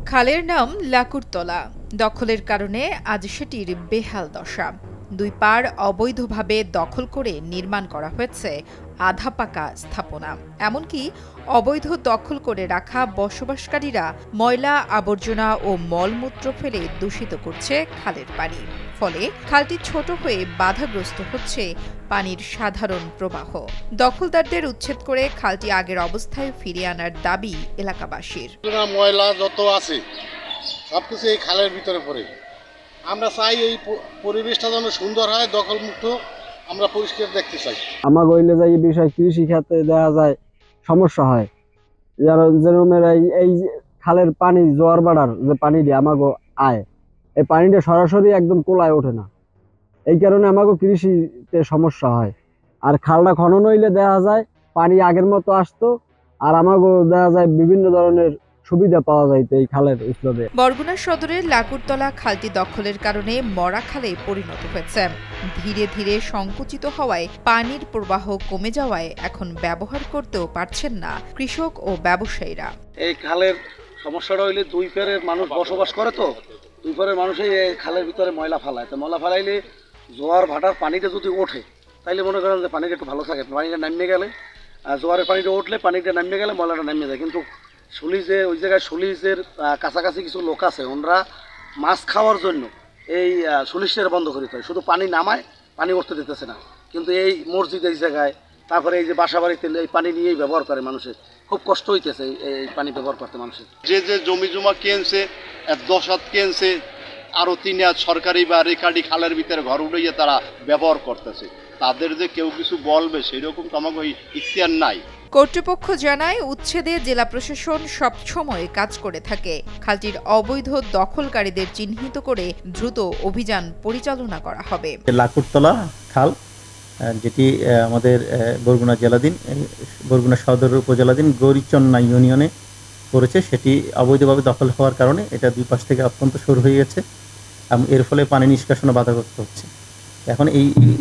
খালের নাম লাকুরতলা। দখলের কারণে আজ সেটির বেহাল দশা। দুই পাড় অবৈধভাবে দখল করে নির্মাণ করা হয়েছে আধা পাকা স্থাপনা। এমনকি অবৈধ দখল করে রাখা বসবাসকারীরা ময়লা আবর্জনা ও মলমূত্র ফেলে দূষিত করছে খালের পানি। ফলে খালটি ছোট হয়ে বাধাগ্রস্ত হচ্ছে পানির সাধারণ প্রবাহ। দখলদারদের উচ্ছেদ করে খালটি আগের অবস্থায় ফিরিয়ে আনার দাবি এলাকাবাসীর। ময়লা যত আছে সবকিছু এই খালের ভিতরে পড়ে। আমরা চাই এই পরিবেশটা যেন সুন্দর হয়, দখলমুক্ত আমরা পরিষ্কার দেখতে চাই। আমার গইলে যাই এই বিষয় কৃষি খাতে দেখা যায় সমস্যা হয়, যেরকম এই খালের পানি জোয়ার বাড়ার যে পানিটি আমাগো আয়, এই পানিটা সরাসরি একদম কোলায় ওঠে না। এই কারণে আমাগো কৃষিতে সমস্যা হয়। আর খালটা খনন হইলে দেখা যায় পানি আগের মতো আসতো, আর আমাগো দেখা যায় বিভিন্ন ধরনের সুবিধা পাওয়া যাইতো এই খালের উৎসবে। বরগুনা সদরের লাকুরতলা খালটি দখলের কারণে মরা খালে পরিণত হয়েছে। ধীরে ধীরে সংকুচিত হওয়ায় পানির প্রবাহ কমে যাওয়ায় এখন ব্যবহার করতেও পারছেন না কৃষক ও ব্যবসায়ীরা। এই খালের সমস্যাটা হইলে দুই পারের মানুষ বসবাস করে, তো দুই পারের মানুষই এই খালের ভিতরে ময়লা ফালায়। তো ময়লা ফালাইলে জোয়ার ভাটার পানিটা যদি ওঠে তাইলে মনে করেন যে পানিটা একটু ভালো থাকে। পানিটা নামিয়ে গেলে, জোয়ারের পানিটা উঠলে পানিটা নামিয়ে গেলে ময়লাটা নামিয়ে যায়। কিন্তু সুলিজে ওই জায়গায় সুলিজের কাছাকাছি কিছু লোক আছে, ওনারা মাছ খাওয়ার জন্য এই সুলিশটা বন্ধ করে দিতে হয়, শুধু পানি নামায়, পানি উঠতে দিতেছে না। কিন্তু এই মসজিদ এই জায়গায়, তারপরে এই যে বাসা বাড়িতে এই পানি নিয়েই ব্যবহার করে মানুষের, খুব কষ্ট হইতেছে এই পানি ব্যবহার করতে মানুষের। যে জমি জমা কিনছে 10 হাত কিনছে, আরো 3 হাত সরকারি বা রেকার্ডি খালের ভিতরে ঘর উড়িয়ে তারা ব্যবহার করতেছে। তাদের যে কেউ কিছু বলবে সেরকম তো আমাকে ইখতিয়ার নাই। কর্তৃপক্ষ জানায় উচ্ছেদে জেলা প্রশাসন সবসময় কাজ করে থাকে। খালটির অবৈধ দখলকারীদের চিহ্নিত করে দ্রুত অভিযান পরিচালনা করা হবে। লাকুরতলা খাল, যেটি আমাদের বরগুনা সদর উপজেলাধীন গৌরীচন্না ইউনিয়নে পড়েছে, সেটি অবৈধভাবে দখল হওয়ার কারণে এটা দুই পাশ থেকে অত্যন্ত সরু হয়ে গেছে এবং এর ফলে পানি নিষ্কাশনে বাধাগ্রস্ত হচ্ছে। এখন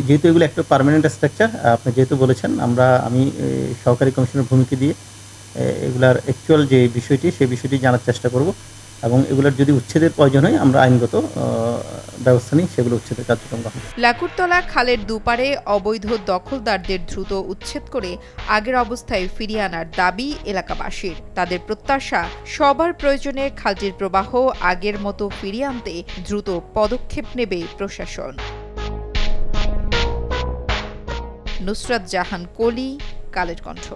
যেহেতু এগুলো একটা পার্মানেন্ট স্ট্রাকচার, আপনি যেহেতু বলেছেন, আমি সহকারী কমিশনের ভূমিকা দিয়ে এগুলার অ্যাকচুয়াল যে বিষয়টি সেই বিষয়টি জানার চেষ্টা করব এবং এগুলোর যদি উচ্ছেদের প্রয়োজন হয় আমরা আইনগত ব্যবস্থা নিই, সেগুলো উচ্ছেদের কার্যক্রম গ্রহণ করব। লাকুরতলা খালের দুপারে অবৈধ দখলদারদের দ্রুত উচ্ছেদ করে আগের অবস্থায় ফিরিয়ে আনার দাবি এলাকাবাসীর। তাদের প্রত্যাশা, সবার প্রয়োজনে খালটির প্রবাহ আগের মতো ফিরিয়ে আনতে দ্রুত পদক্ষেপ নেবে প্রশাসন। নুসরাত জাহান কলি, কালের কণ্ঠ।